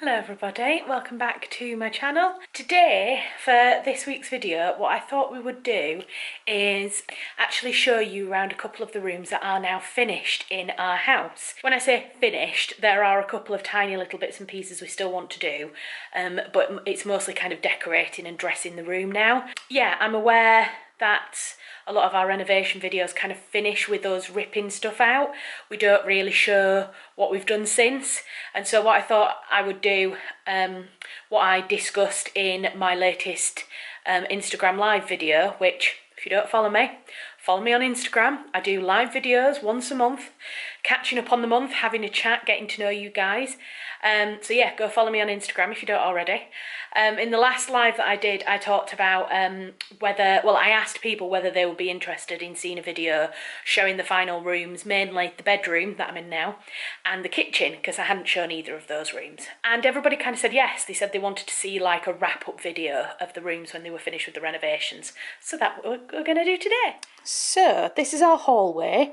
Hello everybody, welcome back to my channel. Today, for this week's video, what I thought we would do is actually show you around a couple of the rooms that are now finished in our house. When I say finished, there are a couple of tiny little bits and pieces we still want to do, but it's mostly kind of decorating and dressing the room now. Yeah, I'm aware that a lot of our renovation videos kind of finish with us ripping stuff out. We don't really show what we've done since. And so what I thought I would do, what I discussed in my latest Instagram live video, which if you don't follow me on Instagram. I do live videos once a month, catching up on the month, having a chat, getting to know you guys. So yeah, go follow me on Instagram if you don't already. In the last live that I did, I talked about I asked people whether they would be interested in seeing a video showing the final rooms, mainly the bedroom that I'm in now, and the kitchen, because I hadn't shown either of those rooms. And everybody kind of said yes. They said they wanted to see like a wrap-up video of the rooms when they were finished with the renovations. So that's what we're going to do today. So this is our hallway.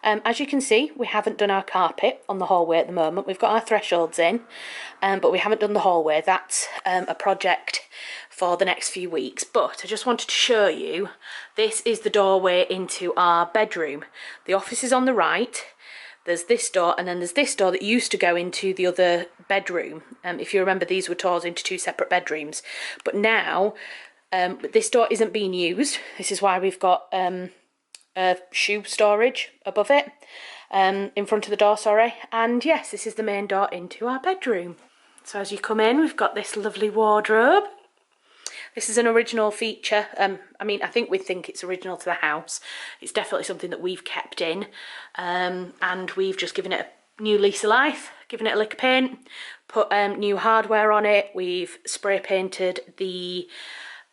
As you can see, we haven't done our carpet on the hallway at the moment. We've got our thresholds in, but we haven't done the hallway. That's a project for the next few weeks. But I just wanted to show you, this is the doorway into our bedroom. The office is on the right. There's this door, and then there's this door that used to go into the other bedroom. If you remember, these were doors into two separate bedrooms. But now, this door isn't being used. This is why we've got shoe storage above it, in front of the door, sorry. And yes, this is the main door into our bedroom. So as you come in, we've got this lovely wardrobe. This is an original feature. I think we think it's original to the house. It's definitely something that we've kept in, and we've just given it a new lease of life, given it a lick of paint, put new hardware on it. We've spray painted the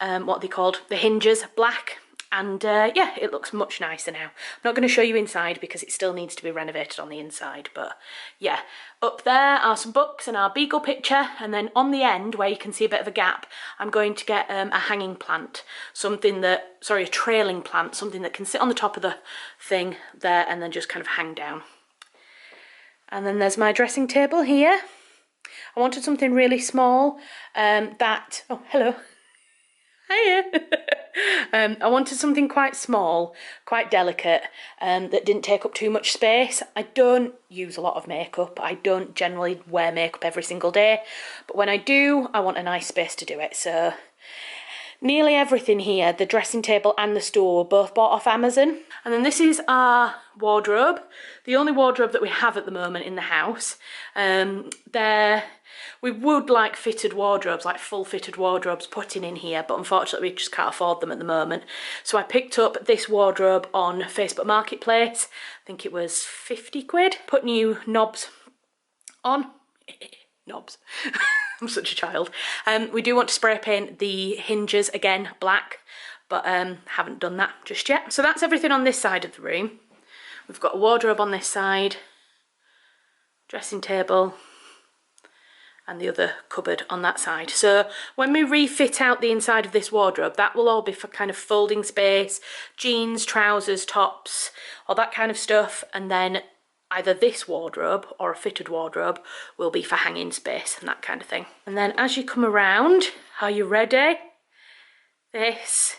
what they called the hinges black, and yeah, it looks much nicer now. I'm not going to show you inside because it still needs to be renovated on the inside, but yeah, up there are some books and our beagle picture, and then on the end where you can see a bit of a gap, I'm going to get a hanging plant, a trailing plant, something that can sit on the top of the thing there and then just kind of hang down. And then there's my dressing table here. I wanted something really small, oh hello. Hiya. I wanted something quite small, quite delicate, that didn't take up too much space. I don't use a lot of makeup. I don't generally wear makeup every single day, but when I do, I want a nice space to do it. So nearly everything here, the dressing table and the stool, were both bought off Amazon. And then this is our wardrobe, the only wardrobe that we have at the moment in the house. We would like fitted wardrobes, like full fitted wardrobes putting in here, but unfortunately we just can't afford them at the moment. So I picked up this wardrobe on Facebook Marketplace. I think it was 50 quid. Put new knobs on. Knobs. I'm such a child. We do want to spray paint the hinges again black, but haven't done that just yet. So that's everything on this side of the room. We've got a wardrobe on this side, dressing table, and the other cupboard on that side. So when we refit out the inside of this wardrobe, that will all be for kind of folding space, jeans, trousers, tops, all that kind of stuff, and then either this wardrobe or a fitted wardrobe will be for hanging space and that kind of thing. And then as you come around, are you ready? This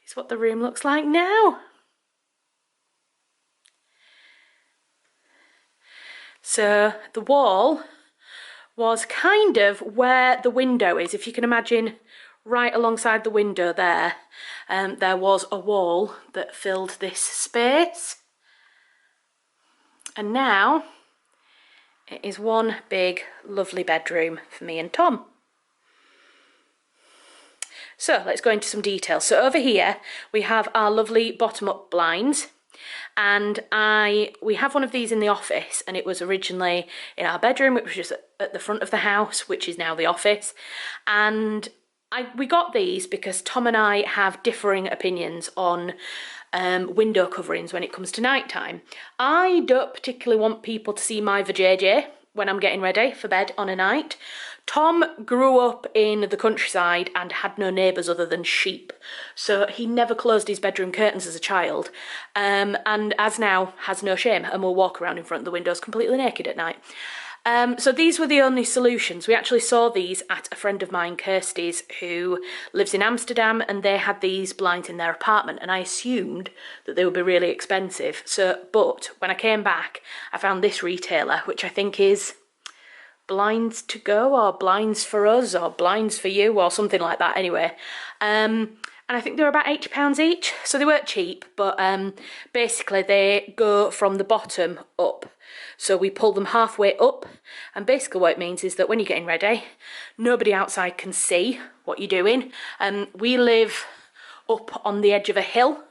is what the room looks like now. So the wall was kind of where the window is. If you can imagine, right alongside the window there, there was a wall that filled this space. And now it is one big lovely bedroom for me and Tom. So let's go into some detail. So over here we have our lovely bottom-up blinds, and we have one of these in the office, and it was originally in our bedroom, which was just at the front of the house, which is now the office. And we got these because Tom and I have differing opinions on window coverings when it comes to night time. I don't particularly want people to see my vajayjay when I'm getting ready for bed on a night. Tom grew up in the countryside and had no neighbours other than sheep, so he never closed his bedroom curtains as a child, and as now has no shame and will walk around in front of the windows completely naked at night. So these were the only solutions. We actually saw these at a friend of mine, Kirsty's, who lives in Amsterdam, and they had these blinds in their apartment, and I assumed that they would be really expensive. But when I came back, I found this retailer, which I think is Blinds to Go, or Blinds for Us, or Blinds for You, or something like that anyway. And I think they were about £80 each, so they weren't cheap, but basically they go from the bottom up. So we pull them halfway up, and basically what it means is that when you're getting ready, nobody outside can see what you're doing. We live up on the edge of a hill,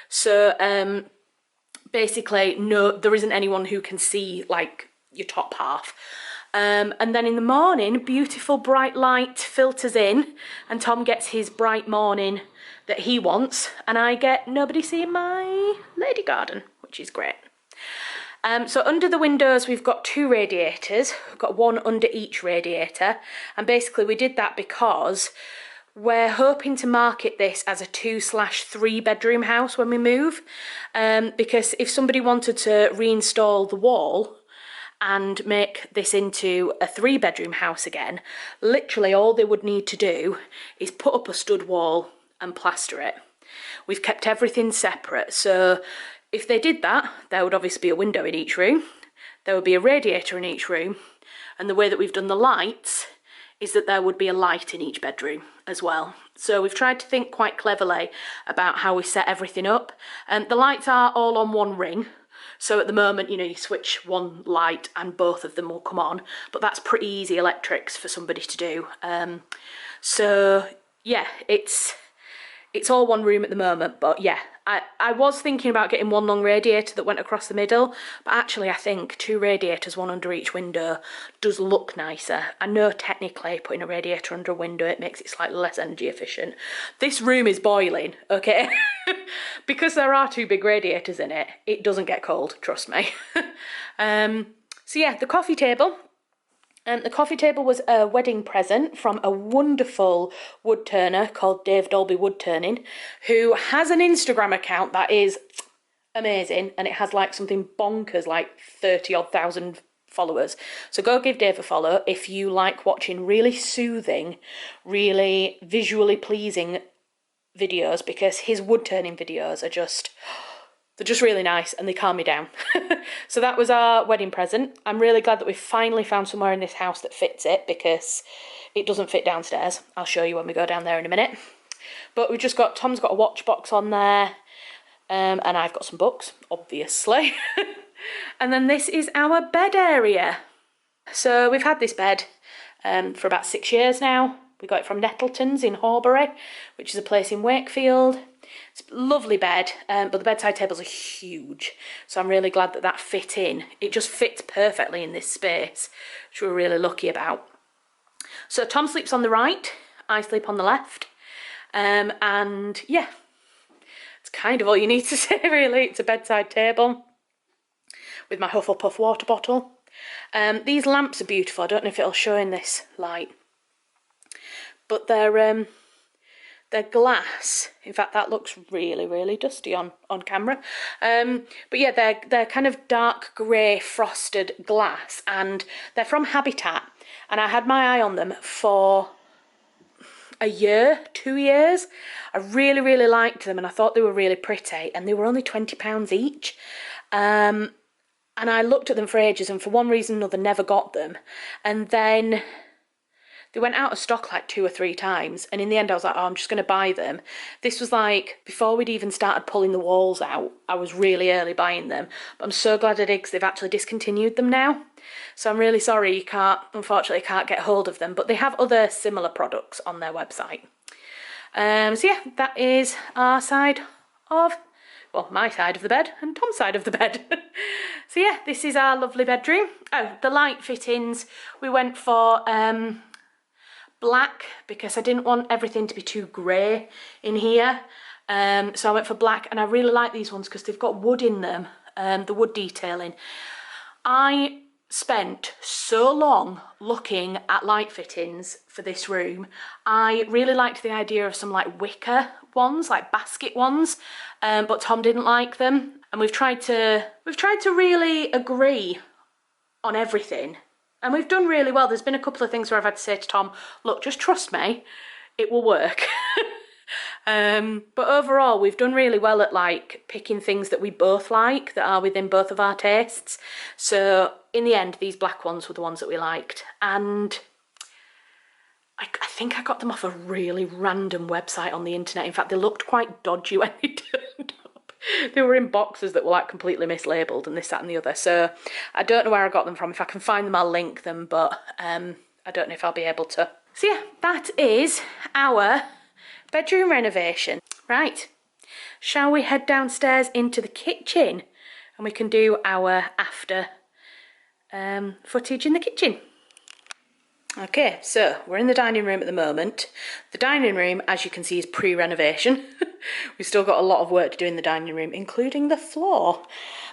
so basically there isn't anyone who can see like your top half. And then in the morning, beautiful bright light filters in, and Tom gets his bright morning that he wants, and I get nobody seeing my lady garden, which is great. So under the windows we've got 2 radiators. We've got one under each radiator, and basically we did that because we're hoping to market this as a 2/3 bedroom house when we move, because if somebody wanted to reinstall the wall and make this into a 3-bedroom house again, literally all they would need to do is put up a stud wall and plaster it. We've kept everything separate, so if they did that, there would obviously be a window in each room, there would be a radiator in each room, and the way that we've done the lights is that there would be a light in each bedroom as well. So we've tried to think quite cleverly about how we set everything up. The lights are all on one ring, so at the moment, you know, you switch one light and both of them will come on, but that's pretty easy electrics for somebody to do. So yeah, it's all one room at the moment, but yeah, I was thinking about getting one long radiator that went across the middle, but actually I think 2 radiators, one under each window, does look nicer. I know technically putting a radiator under a window, it makes it slightly less energy efficient. This room is boiling, okay? Because there are 2 big radiators in it, it doesn't get cold, trust me. So yeah, the coffee table. The coffee table was a wedding present from a wonderful wood turner called Dave Dolby Wood Turning, who has an Instagram account that is amazing, and it has like something bonkers, like 30-odd thousand followers. So go give Dave a follow if you like watching really soothing, really visually pleasing videos, because his wood turning videos are just... they're just really nice and they calm me down. So that was our wedding present. I'm really glad that we finally found somewhere in this house that fits it, because it doesn't fit downstairs. I'll show you when we go down there in a minute. But we've just got, Tom's got a watch box on there, and I've got some books, obviously. And then this is our bed area. So we've had this bed for about 6 years now. We got it from Nettleton's in Horbury, which is a place in Wakefield. It's a lovely bed, but the bedside tables are huge, so I'm really glad that that fit in. It just fits perfectly in this space, which we're really lucky about. So Tom sleeps on the right, I sleep on the left, and yeah, it's kind of all you need to say really. It's a bedside table with my Hufflepuff water bottle. These lamps are beautiful. I don't know if it'll show in this light, but they're glass. In fact, that looks really, really dusty on camera. But yeah, they're kind of dark grey frosted glass, and they're from Habitat. And I had my eye on them for a year, 2 years. I really, really liked them, and I thought they were really pretty, and they were only £20 each. And I looked at them for ages, and for one reason or another never got them. And then they went out of stock like 2 or 3 times, and in the end I was like, oh, I'm just going to buy them. This was like before we'd even started pulling the walls out. I was really early buying them, but I'm so glad I did, because they've actually discontinued them now. So I'm really sorry you unfortunately can't get hold of them, but they have other similar products on their website. So yeah, that is our side of, well, my side of the bed and Tom's side of the bed. So yeah, this is our lovely bedroom. Oh, the light fittings, we went for black, because I didn't want everything to be too grey in here. So I went for black, and I really like these ones because they've got wood in them, the wood detailing. I spent so long looking at light fittings for this room. I really liked the idea of some like wicker ones, like basket ones, but Tom didn't like them, and we've tried to really agree on everything And we've done really well. There's been a couple of things where I've had to say to Tom, look, just trust me, it will work. But overall, we've done really well at like picking things that we both like, that are within both of our tastes. So in the end, these black ones were the ones that we liked. And I think I got them off a really random website on the internet. In fact, they looked quite dodgy when they turned up. They were in boxes that were like completely mislabeled and this, that and the other. So I don't know where I got them from. If I can find them, I'll link them, but I don't know if I'll be able to. So yeah, that is our bedroom renovation. Right, shall we head downstairs into the kitchen and we can do our after footage in the kitchen. Okay, so we're in the dining room at the moment. The dining room, as you can see, is pre-renovation. We've still got a lot of work to do in the dining room, including the floor.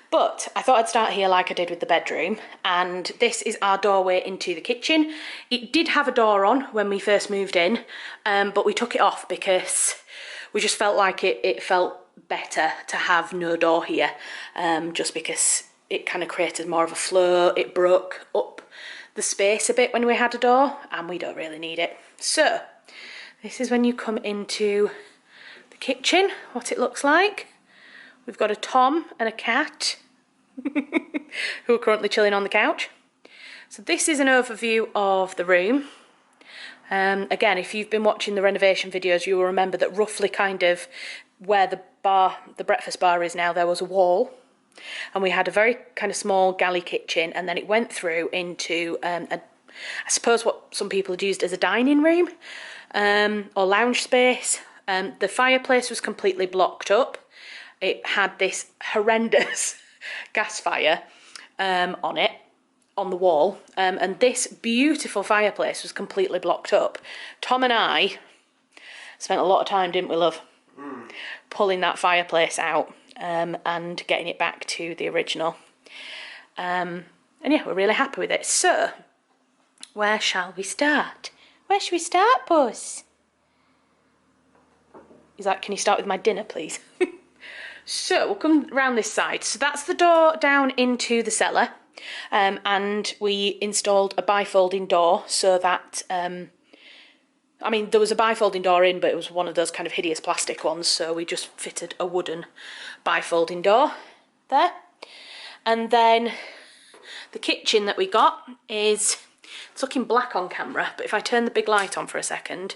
But I thought I'd start here like I did with the bedroom, and this is our doorway into the kitchen. It did have a door on when we first moved in, but we took it off because we just felt like it felt better to have no door here, just because it kind of created more of a flow. It broke up the space a bit when we had a door, and we don't really need it. So this is when you come into the kitchen, what it looks like. We've got a Tom and a cat who are currently chilling on the couch. So this is an overview of the room. Again, if you've been watching the renovation videos, you will remember that roughly kind of where the breakfast bar is now, there was a wall. And we had a very kind of small galley kitchen, and then it went through into, I suppose what some people had used as a dining room or lounge space. The fireplace was completely blocked up. It had this horrendous gas fire on it, on the wall, and this beautiful fireplace was completely blocked up. Tom and I spent a lot of time, didn't we, love, pulling that fireplace out. And getting it back to the original. And yeah, we're really happy with it. So, where shall we start? Where should we start, Puss? Can you start with my dinner, please? So, we'll come round this side. So that's the door down into the cellar. And we installed a bifolding door so that... I mean, there was a bifolding door in, but it was one of those kind of hideous plastic ones, so we just fitted a wooden bifolding door there. And then the kitchen that we got it's looking black on camera, but if I turn the big light on for a second,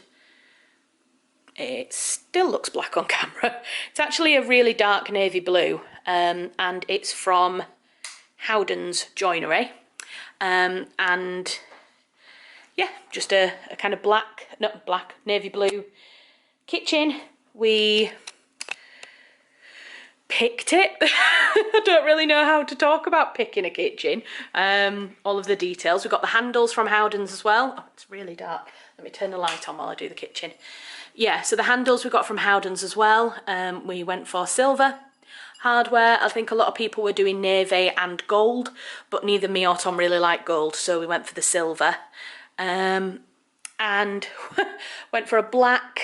it still looks black on camera. It's actually a really dark navy blue, and it's from Howden's Joinery. And yeah, just a kind of navy blue kitchen. We picked it. I don't really know how to talk about picking a kitchen. All of the details. We've got the handles from Howden's as well. Oh, it's really dark. Let me turn the light on while I do the kitchen. Yeah, so the handles we got from Howden's as well. We went for silver hardware. I think a lot of people were doing navy and gold, but neither me or Tom really like gold, so we went for the silver. And went for a black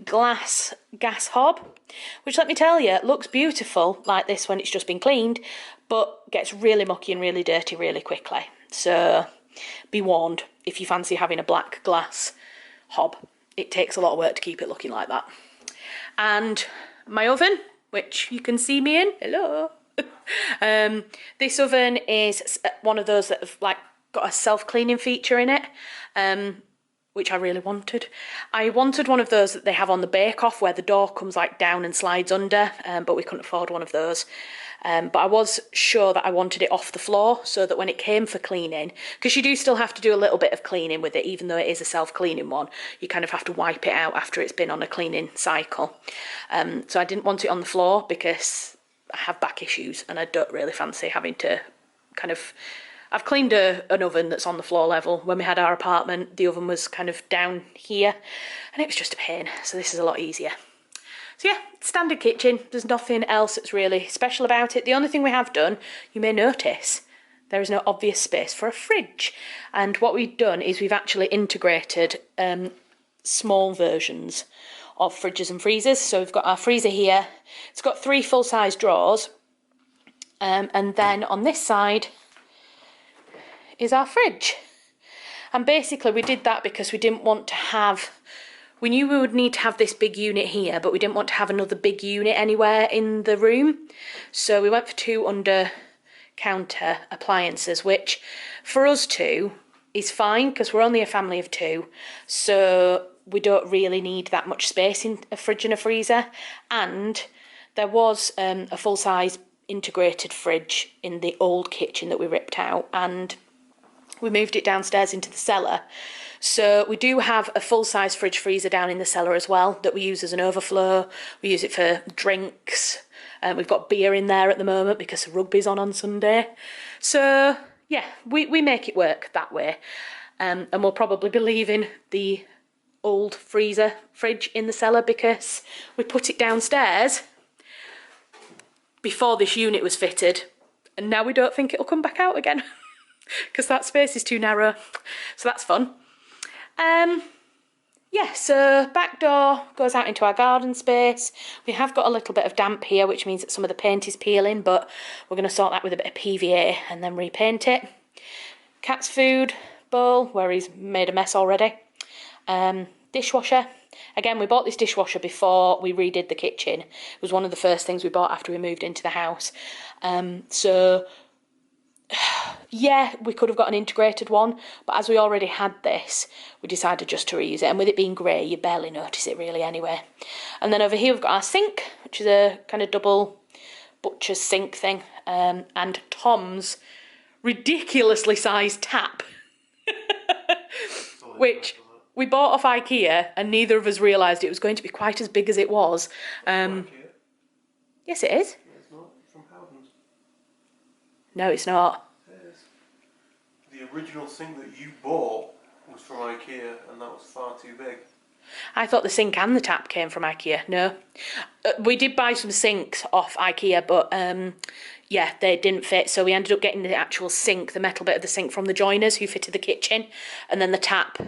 glass gas hob, which, let me tell you, looks beautiful like this when it's just been cleaned, but gets really mucky and really dirty really quickly. So be warned if you fancy having a black glass hob. It takes a lot of work to keep it looking like that. And my oven, which you can see me in, hello. This oven is one of those that have like got a self-cleaning feature in it, which I really wanted. I wanted one of those that they have on the bake-off where the door comes like down and slides under, but we couldn't afford one of those. But I was sure that I wanted it off the floor so that when it came for cleaning, because you do still have to do a little bit of cleaning with it, even though it is a self-cleaning one, you kind of have to wipe it out after it's been on a cleaning cycle. So I didn't want it on the floor because I have back issues and I don't really fancy having to kind of... I've cleaned an oven that's on the floor level. When we had our apartment, the oven was kind of down here and it was just a pain. So this is a lot easier. So yeah, standard kitchen. There's nothing else that's really special about it. The only thing we have done, you may notice, there is no obvious space for a fridge. And what we've done is we've actually integrated small versions of fridges and freezers. So we've got our freezer here. It's got 3 full-size drawers. And then on this side is our fridge. And basically we did that because we didn't want to have, we knew we would need to have this big unit here, but we didn't want to have another big unit anywhere in the room. So we went for 2 under counter appliances, which for us two is fine because we're only a family of 2. So we don't really need that much space in a fridge and a freezer. And there was a full-size integrated fridge in the old kitchen that we ripped out, and we moved it downstairs into the cellar. So we do have a full-size fridge freezer down in the cellar as well that we use as an overflow. We use it for drinks. We've got beer in there at the moment because rugby's on Sunday. So yeah, we make it work that way. And we'll probably be leaving the old freezer fridge in the cellar because we put it downstairs before this unit was fitted, and now we don't think it'll come back out again because that space is too narrow. So that's fun. Yeah, so back door goes out into our garden space. We have got a little bit of damp here, which means that some of the paint is peeling, but we're going to sort that with a bit of PVA and then repaint it. Cat's food bowl, where he's made a mess already. Dishwasher. Again, we bought this dishwasher before we redid the kitchen. It was one of the first things we bought after we moved into the house. So yeah, we could have got an integrated one, but as we already had this, we decided just to reuse it. And with it being grey, you barely notice it really anyway. And then over here we've got our sink, which is a kind of double butcher's sink thing, and Tom's ridiculously sized tap, which we bought off IKEA, and neither of us realised it was going to be quite as big as it was. Yes, it is. It's not from Howden's. No, it's not. It is. The original sink that you bought was from IKEA, and that was far too big. I thought the sink and the tap came from IKEA. No. We did buy some sinks off IKEA, but yeah, they didn't fit. So we ended up getting the actual sink, the metal bit of the sink, from the joiners who fitted the kitchen. And then the tap,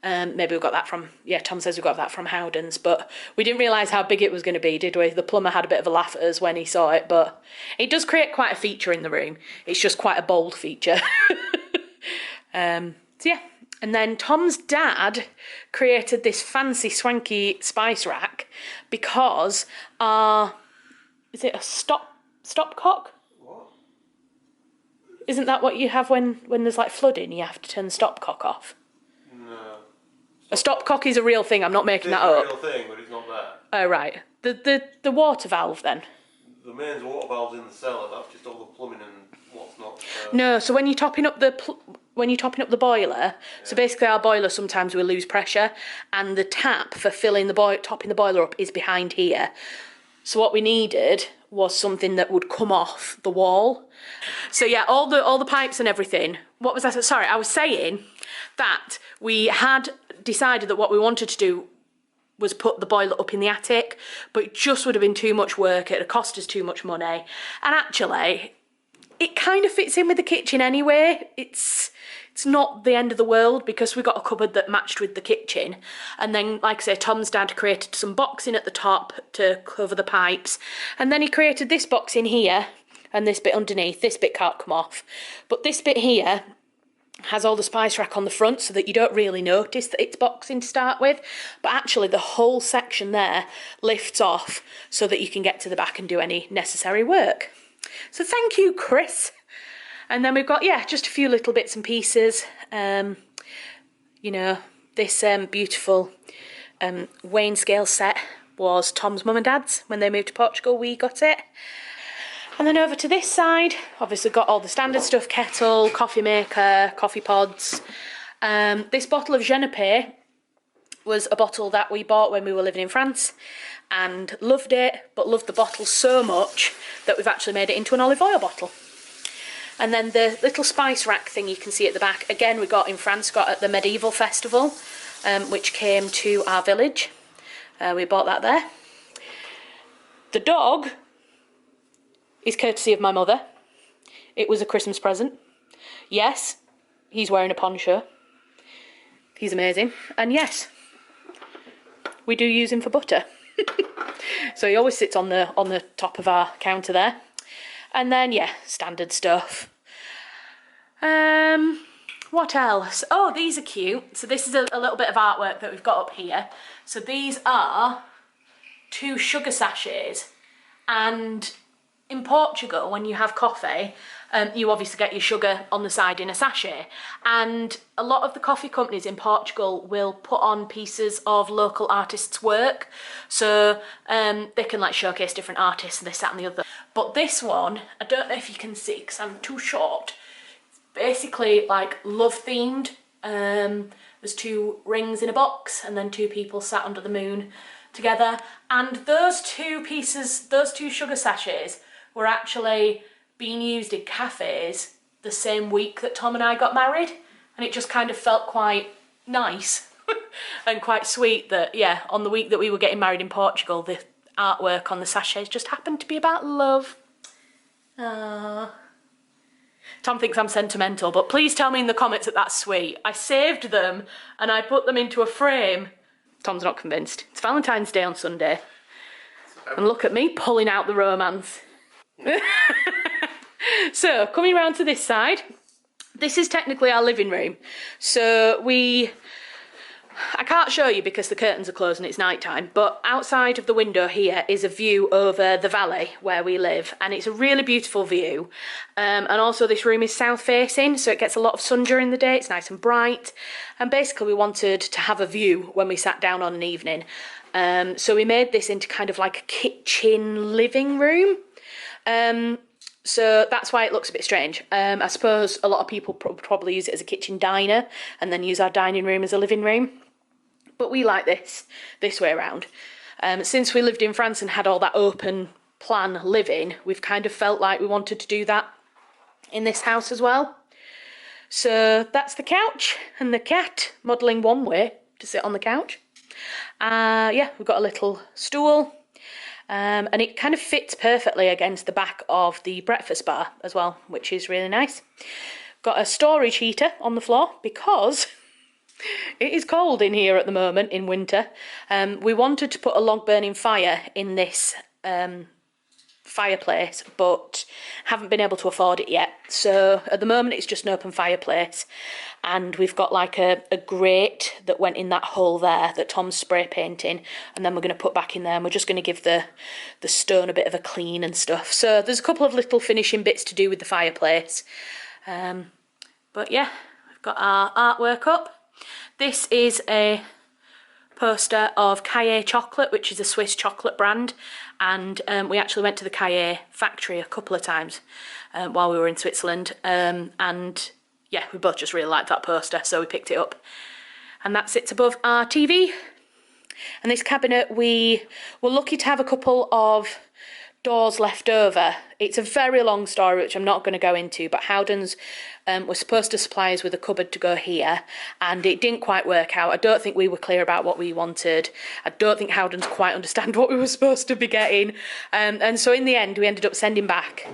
maybe we got that from, yeah, Tom says we got that from Howden's. But we didn't realise how big it was going to be, did we? The plumber had a bit of a laugh at us when he saw it. But it does create quite a feature in the room. It's just quite a bold feature. So yeah. And then Tom's dad created this fancy swanky spice rack because is it a stopcock? What? Isn't that what you have when there's like flooding? You have to turn the stopcock off. No. A stopcock is a real thing. I'm not making that up. It's a real thing, but it's not that. Oh right. The water valve then. The mains water valve's in the cellar. That's just all the plumbing and what's not. No, so when you're topping up the boiler, yeah. So basically our boiler sometimes we lose pressure, and the tap for filling topping the boiler up is behind here. So what we needed was something that would come off the wall. So yeah, all the pipes and everything. What was I saying? Sorry, I was saying that we had decided that what we wanted to do was put the boiler up in the attic, but it just would have been too much work. It would cost us too much money. And actually, it kind of fits in with the kitchen anyway. It's not the end of the world because we got a cupboard that matched with the kitchen. And then, like I say, Tom's dad created some boxing at the top to cover the pipes. And then he created this box in here and this bit underneath. This bit can't come off. But this bit here has all the spice rack on the front so that you don't really notice that it's boxing to start with. But actually the whole section there lifts off so that you can get to the back and do any necessary work. So thank you, Chris. And then we've got, yeah, just a few little bits and pieces. You know, this beautiful weighing scale set was Tom's mum and dad's. When they moved to Portugal, we got it. And then over to this side, obviously got all the standard stuff: kettle, coffee maker, coffee pods. This bottle of Je ne Sais was a bottle that we bought when we were living in France and loved it, but loved the bottle so much that we've actually made it into an olive oil bottle. And then the little spice rack thing you can see at the back, again we got in France, got at the medieval festival, which came to our village. We bought that there. The dog is courtesy of my mother. It was a Christmas present. Yes, he's wearing a poncho. He's amazing. And yes, we do use him for butter. So he always sits on the top of our counter there. And then, yeah, standard stuff. What else? Oh, these are cute. So this is a little bit of artwork that we've got up here. So these are 2 sugar sachets, and in Portugal, when you have coffee, you obviously get your sugar on the side in a sachet, and a lot of the coffee companies in Portugal will put on pieces of local artists' work, so they can like showcase different artists, this, that and the other. But this one, I don't know if you can see because I'm too short, it's basically like love themed. There's 2 rings in a box and then 2 people sat under the moon together, and those 2 pieces, those 2 sugar sachets were actually being used in cafes the same week that Tom and I got married, and it just kind of felt quite nice and quite sweet that, yeah, on the week that we were getting married in Portugal, the artwork on the sachets just happened to be about love. Aww. Tom thinks I'm sentimental, but please tell me in the comments that that's sweet. I saved them and I put them into a frame. Tom's not convinced. It's Valentine's Day on Sunday. And look at me pulling out the romance. So, coming round to this side, this is technically our living room. So I can't show you because the curtains are closed and it's night time, but outside of the window here is a view over the valley where we live, and it's a really beautiful view. And also this room is south facing, so it gets a lot of sun during the day, it's nice and bright, and basically we wanted to have a view when we sat down on an evening. So we made this into kind of like a kitchen living room. So that's why it looks a bit strange. I suppose a lot of people probably use it as a kitchen diner and then use our dining room as a living room. But we like this way around. Since we lived in France and had all that open plan living, we've kind of felt like we wanted to do that in this house as well. So that's the couch and the cat modelling one way to sit on the couch. Yeah, we've got a little stool. And it kind of fits perfectly against the back of the breakfast bar as well, which is really nice. Got a storage heater on the floor because it is cold in here at the moment in winter. We wanted to put a log burning fire in this fireplace, but haven't been able to afford it yet. So at the moment it's just an open fireplace, and we've got like a grate that went in that hole there that Tom's spray painting, and then we're going to put back in there, and we're just going to give the stone a bit of a clean and stuff. So there's a couple of little finishing bits to do with the fireplace. But yeah, we've got our artwork up. This is a poster of Cahiers chocolate, which is a Swiss chocolate brand, and we actually went to the Cahiers factory a couple of times while we were in Switzerland, and yeah, we both just really liked that poster, so we picked it up, and that sits above our TV. And this cabinet, we were lucky to have a couple of doors left over. It's a very long story which I'm not going to go into, but Howdens was supposed to supply us with a cupboard to go here, and it didn't quite work out. I don't think we were clear about what we wanted. I don't think Howdens quite understand what we were supposed to be getting, and so in the end we ended up sending back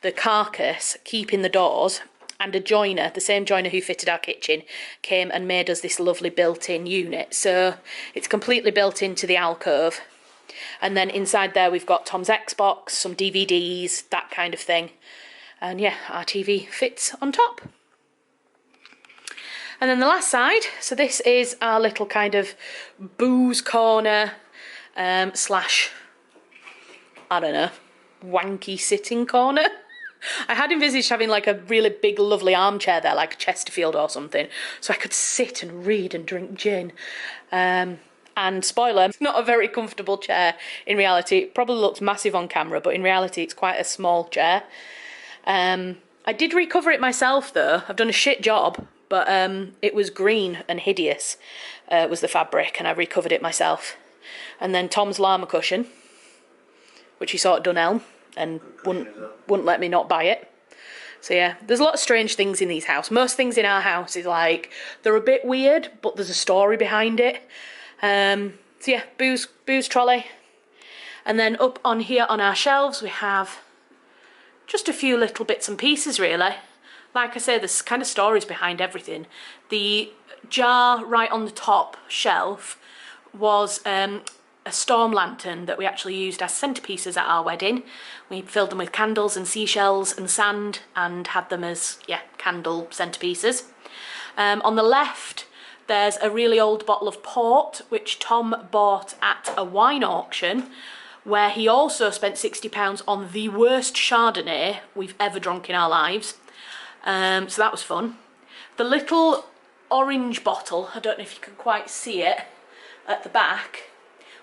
the carcass, keeping the doors, and a joiner, the same joiner who fitted our kitchen, came and made us this lovely built-in unit. So it's completely built into the alcove. And then inside there we've got Tom's Xbox, some DVDs, that kind of thing. And yeah, our TV fits on top. And then the last side, so this is our little kind of booze corner slash, I don't know, wanky sitting corner. I had envisaged having like a really big lovely armchair there, like a Chesterfield or something, so I could sit and read and drink gin. And spoiler, it's not a very comfortable chair in reality. It probably looks massive on camera, but in reality it's quite a small chair. I did recover it myself though. I've done a shit job, but it was green and hideous, was the fabric, and I recovered it myself. And then Tom's llama cushion, which he sort of done elm and wouldn't let me not buy it. So yeah, there's a lot of strange things in these houses. Most things in our house is like, they're a bit weird, but there's a story behind it. So yeah, booze trolley. And then up on here on our shelves we have just a few little bits and pieces really. Like I say, there's kind of stories behind everything. The jar right on the top shelf was a storm lantern that we actually used as centerpieces at our wedding. We filled them with candles and seashells and sand and had them as, yeah, candle centerpieces. On the left, there's a really old bottle of port, which Tom bought at a wine auction, where he also spent £60 on the worst Chardonnay we've ever drunk in our lives. So that was fun. The little orange bottle, I don't know if you can quite see it at the back,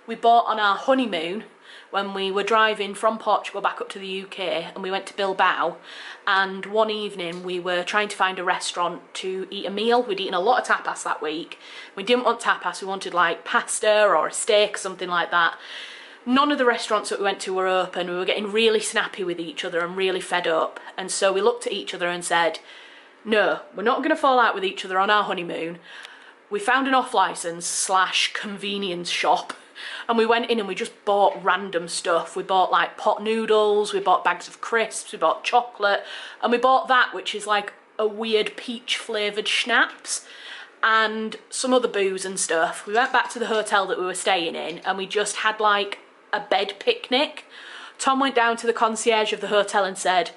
we bought on our honeymoon when we were driving from Portugal back up to the UK, and we went to Bilbao, and one evening we were trying to find a restaurant to eat a meal. We'd eaten a lot of tapas that week. We didn't want tapas, we wanted like pasta or a steak, something like that. None of the restaurants that we went to were open. We were getting really snappy with each other and really fed up, and so we looked at each other and said, no, we're not going to fall out with each other on our honeymoon. We found an off-licence / convenience shop, and we went in and we just bought random stuff. We bought like pot noodles, we bought bags of crisps, we bought chocolate, and we bought that, which is like a weird peach flavoured schnapps, and some other booze and stuff. We went back to the hotel that we were staying in, and we just had like a bed picnic. Tom went down to the concierge of the hotel and said,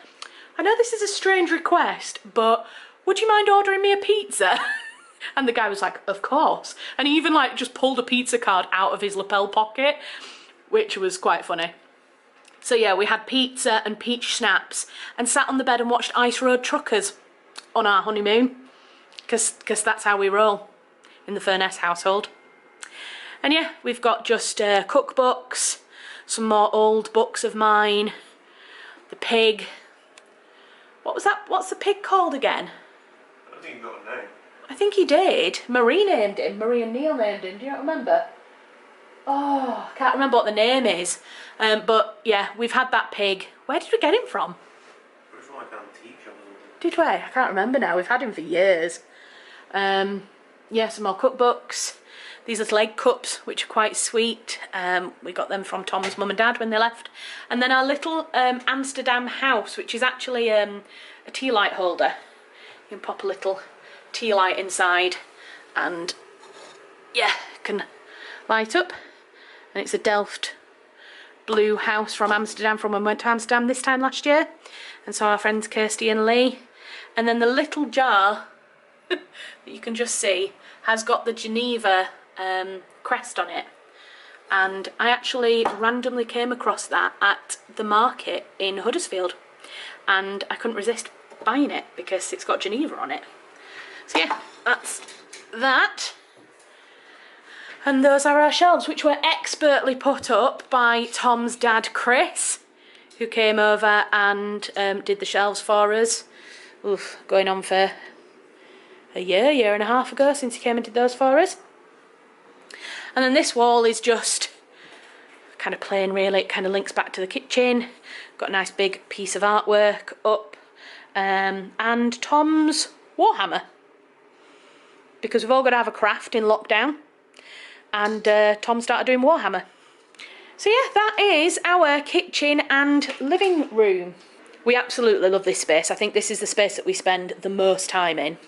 I know this is a strange request, but would you mind ordering me a pizza? And the guy was like, of course. And he even like just pulled a pizza card out of his lapel pocket, which was quite funny. So yeah, we had pizza and peach schnapps and sat on the bed and watched Ice Road Truckers on our honeymoon, because that's how we roll in the Furness household. And yeah, we've got just cookbooks, some more old books of mine, the pig. What was that? What's the pig called again? I don't think he got a name. I think he did. Marie named him. Marie and Neil named him. Do you not remember? Oh, I can't remember what the name is. But yeah, we've had that pig. Where did we get him from? It was from like an antique shop or something. Did we? I can't remember now. We've had him for years. Yeah, some more cookbooks. These little egg cups, which are quite sweet. We got them from Tom's mum and dad when they left. And then our little Amsterdam house, which is actually a tea light holder. You can pop a little tea light inside and yeah, can light up. And it's a Delft blue house from Amsterdam, from when we went to Amsterdam this time last year. And so our friends Kirsty and Lee. And then the little jar that you can just see has got the Geneva crest on it, and I actually randomly came across that at the market in Huddersfield, and I couldn't resist buying it because it's got Geneva on it. So yeah, that's that. And those are our shelves, which were expertly put up by Tom's dad Chris, who came over and did the shelves for us. Oof, going on for a year and a half ago since he came and did those for us. And then this wall is just kind of plain really, it kind of links back to the kitchen. Got a nice big piece of artwork up, and Tom's Warhammer, because we've all got to have a craft in lockdown, and Tom started doing Warhammer. So yeah, that is our kitchen and living room. We absolutely love this space. I think this is the space that we spend the most time in.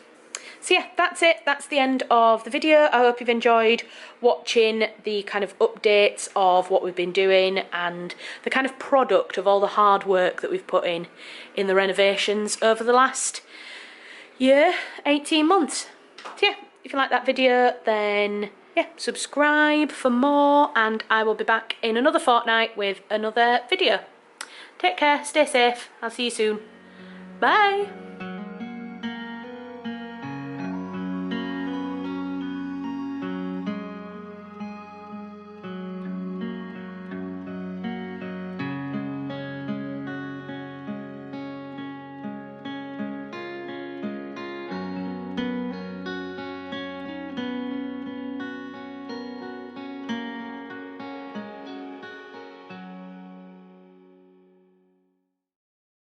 So yeah, that's it. That's the end of the video. I hope you've enjoyed watching the kind of updates of what we've been doing and the kind of product of all the hard work that we've put in the renovations over the last year, 18 months. So yeah, if you like that video, then yeah, subscribe for more, and I will be back in another fortnight with another video. Take care, stay safe, I'll see you soon. Bye!